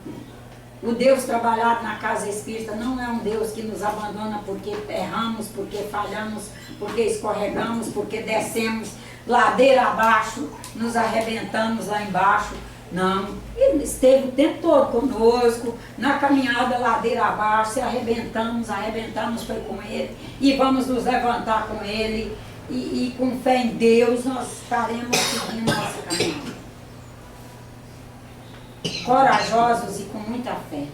O Deus trabalhado na casa espírita não é um Deus que nos abandona porque erramos, porque falhamos, porque escorregamos, porque descemos ladeira abaixo, nos arrebentamos lá embaixo. Não, Ele esteve o tempo todo conosco, na caminhada ladeira abaixo, se arrebentamos foi com Ele, e vamos nos levantar com Ele. E com fé em Deus nós estaremos seguindo nossa caminhada. Corajosos e com muita fé.